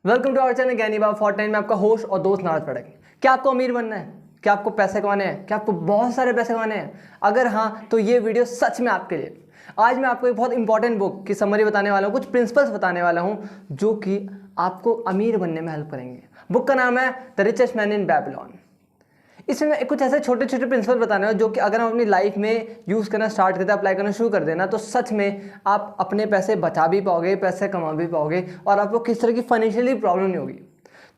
Welcome to our channel ज्ञानी बाबा for time में आपका होस्ट और दोस्त नारद पड़ेगा। क्या आपको अमीर बनना है? क्या आपको पैसे कमाने हैं? क्या आपको बहुत सारे पैसे कमाने हैं? अगर हाँ तो ये वीडियो सच में आपके लिए। आज मैं आपको एक बहुत इंपॉर्टेंट बुक की समरी बताने वाला हूँ, कुछ प्रिंसिपल्स बताने वाला हूँ जो कि आपको अमीर बनने में हेल्प करेंगे। बुक का नाम है the richest man in Babylon. इसमें मैं कुछ ऐसे छोटे छोटे प्रिंसिपल बताने वाला जो कि अगर हम अपनी लाइफ में यूज़ करना स्टार्ट करते हैं, अप्लाई करना शुरू कर देना, तो सच में आप अपने पैसे बचा भी पाओगे, पैसे कमा भी पाओगे और आपको किस तरह की फाइनेंशियली प्रॉब्लम नहीं होगी।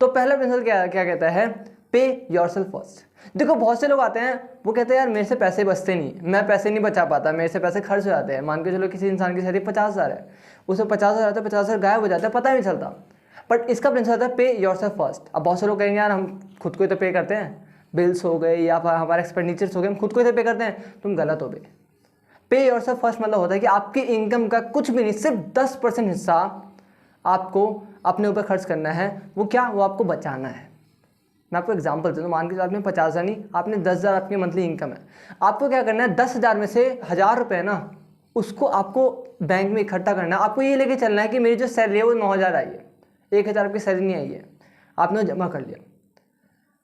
तो पहला प्रिंसिपल क्या क्या कहता है? पे योरसेल्फ फर्स्ट। देखो बहुत से लोग आते हैं, वो कहते हैं यार मेरे से पैसे बचते नहीं, मैं पैसे नहीं बचा पाता, मेरे से पैसे खर्च हो जाते हैं। मान के चलो किसी इंसान की सैलरी 50,000 है, उसे 50,000 आता है, 50,000 गायब हो जाता है, पता नहीं चलता। बट इसका प्रिंसिपल आता है पे योरसेल्फ फर्स्ट। अब बहुत से लोग कहेंगे यार हम खुद को ही तो पे करते हैं, बिल्स हो गए या हमारे एक्सपेंडिचर्स हो गए, हम खुद को ही तो पे करते हैं। तुम गलत हो गए। पे योरसेल्फ फर्स्ट मतलब होता है कि आपकी इनकम का कुछ भी नहीं, सिर्फ 10% हिस्सा आपको अपने ऊपर खर्च करना है। वो क्या? वो आपको बचाना है। मैं आपको एग्जांपल देता हूँ। मान के आपने 50,000 नहीं, आपने 10,000 आपकी मंथली इनकम है। आपको क्या करना है? 10,000 में से 1,000 रुपये ना, उसको आपको बैंक में इकट्ठा करना है। आपको ये लेके चलना है कि मेरी जो सैलरी है वो 9,000 आई है, 1,000 आपकी सैलरी नहीं आई है, आपने जमा कर लिया।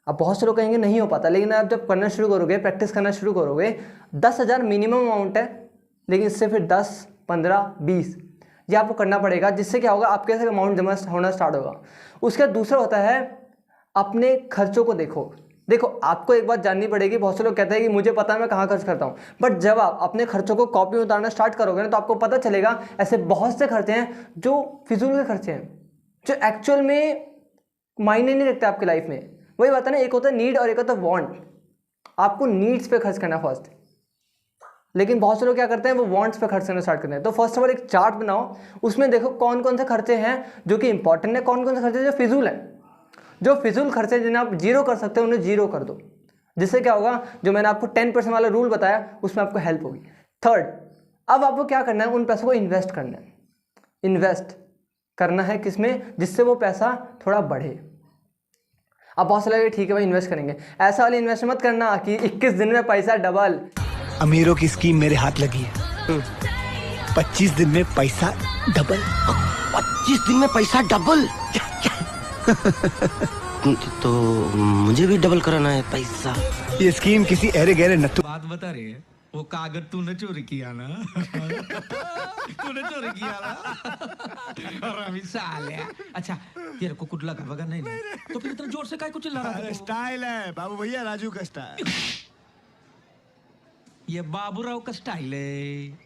अब बहुत से लोग कहेंगे नहीं हो पाता, लेकिन आप जब करना शुरू करोगे, प्रैक्टिस करना शुरू करोगे, 10,000 मिनिमम अमाउंट है, लेकिन इससे फिर 10, 15, 20 ये आपको करना पड़ेगा। जिससे क्या होगा? आपके ऐसे अमाउंट जमा होना स्टार्ट होगा। उसके बाद दूसरा होता है अपने खर्चों को देखो आपको एक बात जाननी पड़ेगी। बहुत से लोग कहते हैं कि मुझे पता है मैं कहाँ खर्च करता हूँ, बट जब आप अपने खर्चों को कॉपी में उतारना स्टार्ट करोगे ना, तो आपको पता चलेगा ऐसे बहुत से खर्चे हैं जो फिजूल के खर्चे हैं, जो एक्चुअल में मायने नहीं रखते आपकी लाइफ में। वही बात है ना, एक होता है नीड और एक होता है वांट। आपको नीड्स पे खर्च करना फर्स्ट, लेकिन बहुत से लोग क्या करते हैं, वो वांट्स पे खर्च करना स्टार्ट करते हैं। तो फर्स्ट ऑफ ऑल एक चार्ट बनाओ, उसमें देखो कौन कौन से खर्चे हैं जो कि इंपॉर्टेंट है, कौन कौन से खर्चे जो फिजूल है। जो फिजूल खर्चे जिन्हें आप जीरो कर सकते हो उन्हें जीरो कर दो। जिससे क्या होगा? जो मैंने आपको 10% वाला रूल बताया उसमें आपको हेल्प होगी। थर्ड, अब आपको क्या करना है? उन पैसों को इन्वेस्ट करना है। इन्वेस्ट करना है किसमें? जिससे वो पैसा थोड़ा बढ़े। अब बहुत से लगे ठीक है भाई इन्वेस्ट करेंगे, ऐसा वाली इन्वेस्ट मत करना कि 21 दिन में पैसा डबल। अमीरों की स्कीम मेरे हाथ लगी है। 25 दिन में पैसा डबल। 25 दिन में पैसा डबल? तो मुझे भी डबल कराना है पैसा। ये स्कीम किसी अरे गहरे नत्थु बात बता रही है, वो कागज तूने चोरी किया ना? तूने चोरी किया ना? और अभी साले। अच्छा तेरे को कुछ लगा वगा नहीं, तो फिर इतना जोर से काहे को चिल्ला रहा था? स्टाइल है बाबू भैया, राजू का स्टाइल। ये बाबूराव का स्टाइल है।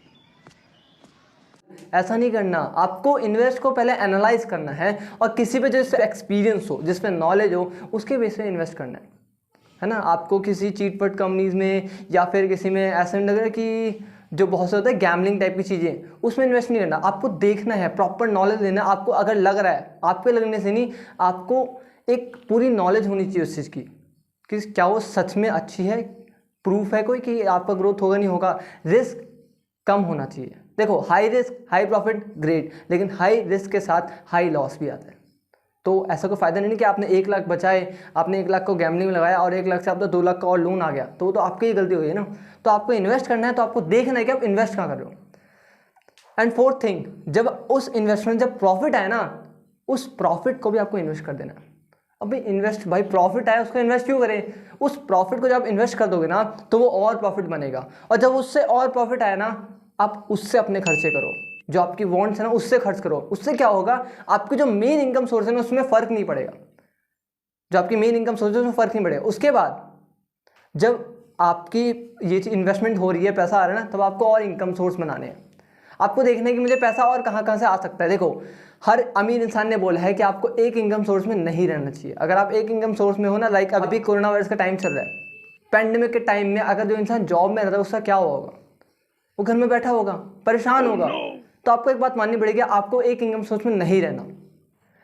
ऐसा नहीं करना। आपको इन्वेस्ट को पहले एनालाइज करना है और किसी पे जिससे एक्सपीरियंस हो, जिसपे नॉलेज हो, उसके बेस पे इन्वेस्ट करना है ना। आपको किसी चीटपट कंपनीज में या फिर किसी में ऐसा नहीं लग रहा कि जो बहुत से होता है गैम्बलिंग टाइप की चीज़ें, उसमें इन्वेस्ट नहीं करना। आपको देखना है, प्रॉपर नॉलेज लेना। आपको अगर लग रहा है, आपके लगने से नहीं, आपको एक पूरी नॉलेज होनी चाहिए उस चीज़ की कि क्या वो सच में अच्छी है, प्रूफ है कोई कि आपका ग्रोथ होगा नहीं होगा। रिस्क कम होना चाहिए। देखो high risk high profit great, लेकिन हाई रिस्क के साथ हाई लॉस भी आता है। तो ऐसा कोई फायदा नहीं कि आपने 1 लाख बचाए, आपने 1 लाख को गैम्बलिंग में लगाया और 1 लाख से आपका 2 लाख का और लोन आ गया, तो वो तो आपकी ही गलती हुई है ना। तो आपको इन्वेस्ट करना है, तो आपको देखना है कि आप इन्वेस्ट कहाँ कर रहे हो। एंड फोर्थ थिंग, जब उस इन्वेस्टमेंट जब प्रॉफिट आए ना, उस प्रॉफिट को भी आपको इन्वेस्ट कर देना है। अभी इन्वेस्ट भाई प्रॉफिट आया उसको इन्वेस्ट क्यों करें? उस प्रॉफिट को जब इन्वेस्ट कर दोगे ना, तो वो और प्रॉफिट बनेगा, और जब उससे और प्रॉफिट आया ना, आप उससे अपने खर्चे करो। जो आपकी वांट्स है ना, उससे खर्च करो। उससे क्या होगा? आपकी जो मेन इनकम सोर्स है ना, उसमें फर्क नहीं पड़ेगा। जो आपकी मेन इनकम सोर्स है उसमें फर्क नहीं पड़ेगा। उसके बाद जब आपकी ये इन्वेस्टमेंट हो रही है, पैसा आ रहा है ना, तब आपको और इनकम सोर्स बनाने हैं। आपको देखना है कि मुझे पैसा और कहाँ कहाँ से आ सकता है। देखो हर अमीर इंसान ने बोला है कि आपको एक इनकम सोर्स में नहीं रहना चाहिए। अगर आप एक इनकम सोर्स में हो ना, लाइक अभी कोरोना वायरस का टाइम चल रहा है, पैंडेमिक के टाइम में अगर जो इंसान जॉब में रहता है उसका क्या होगा? वो घर में बैठा होगा, परेशान होगा। तो आपको एक बात माननी पड़ेगी, आपको एक इनकम सोर्स में नहीं रहना।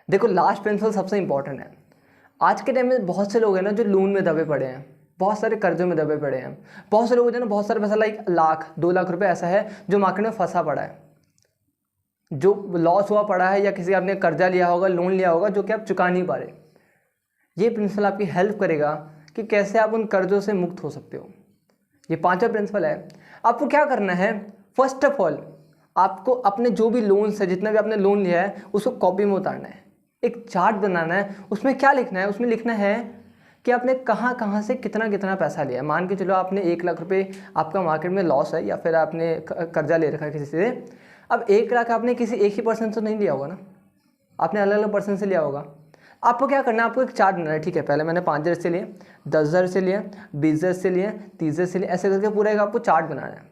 देखो लास्ट प्रिंसिपल सबसे इंपॉर्टेंट है। आज के टाइम में बहुत से लोग हैं ना जो लोन में दबे पड़े हैं, बहुत सारे कर्जों में दबे पड़े हैं। बहुत से लोग जो ना बहुत सारे पैसा लाइक 1,00,000-2,00,000 रुपये ऐसा है जो मार्केट में फंसा पड़ा है, जो लॉस हुआ पड़ा है, या किसी आपने कर्जा लिया होगा, लोन लिया होगा जो कि आप चुका नहीं पा रहे। ये प्रिंसिपल आपकी हेल्प करेगा कि कैसे आप उन कर्जों से मुक्त हो सकते हो। ये 5वां प्रिंसिपल है। आपको क्या करना है? फर्स्ट ऑफ ऑल आपको अपने जो भी लोन्स है, जितना भी आपने लोन लिया है, उसको कॉपी में उतारना है। एक चार्ट बनाना है। उसमें क्या लिखना है? उसमें लिखना है कि आपने कहाँ कहाँ से कितना कितना पैसा लिया है। मान के चलो आपने 1 लाख रुपए आपका मार्केट में लॉस है, या फिर आपने कर्जा ले रखा है किसी से। अब 1 लाख आपने किसी एक ही पर्सन से नहीं लिया होगा ना, आपने अलग अलग पर्सन से लिया होगा। आपको क्या करना है? आपको एक चार्ट बनाना है। ठीक है, पहले मैंने 5,000 से लिए, 10,000 से लिए, 20,000 से लिए, 30,000 से लिए, ऐसे करके पूरा एक आपको चार्ट बनाना है।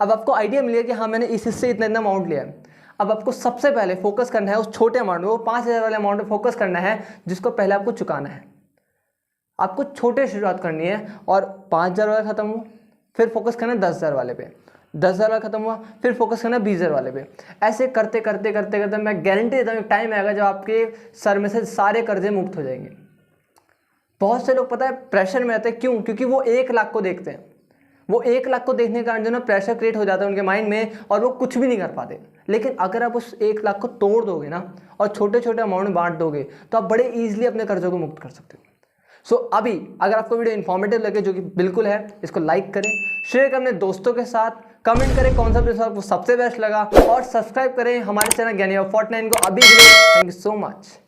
अब आपको आइडिया मिल गया कि हाँ मैंने इस हिस्से इतना इतना अमाउंट लिया है। अब आपको सबसे पहले फोकस करना है उस छोटे अमाउंट में, वो 5,000 वाले अमाउंट में फोकस करना है जिसको पहले आपको चुकाना है। आपको छोटे शुरुआत करनी है और 5,000 वाला खत्म हुआ, फिर फोकस करना है 10,000 वाले पे, 10,000 वाला खत्म हुआ, फिर फोकस करना 20,000 वाले पे। ऐसे करते करते करते करते मैं गारंटी देता हूँ एक टाइम आएगा जब आपके सर में से सारे कर्जे मुक्त हो जाएंगे। बहुत से लोग पता है प्रेशर में रहते हैं, क्यों? क्योंकि वो 1 लाख को देखते हैं। वो 1 लाख को देखने के कारण जो ना प्रेशर क्रिएट हो जाता है उनके माइंड में, और वो कुछ भी नहीं कर पाते। लेकिन अगर आप उस 1 लाख को तोड़ दोगे ना और छोटे छोटे अमाउंट में बांट दोगे तो आप बड़े ईजिली अपने कर्जों को मुक्त कर सकते हो। सो अभी अगर आपको वीडियो इन्फॉर्मेटिव लगे, जो कि बिल्कुल है, इसको लाइक करें, शेयर करें अपने दोस्तों के साथ, कमेंट करें कौन सा वीडियो आपको सबसे बेस्ट लगा, और सब्सक्राइब करें हमारे चैनल ज्ञानी ऑफ फोर्टनाइन को अभी के लिए। Thank you so much.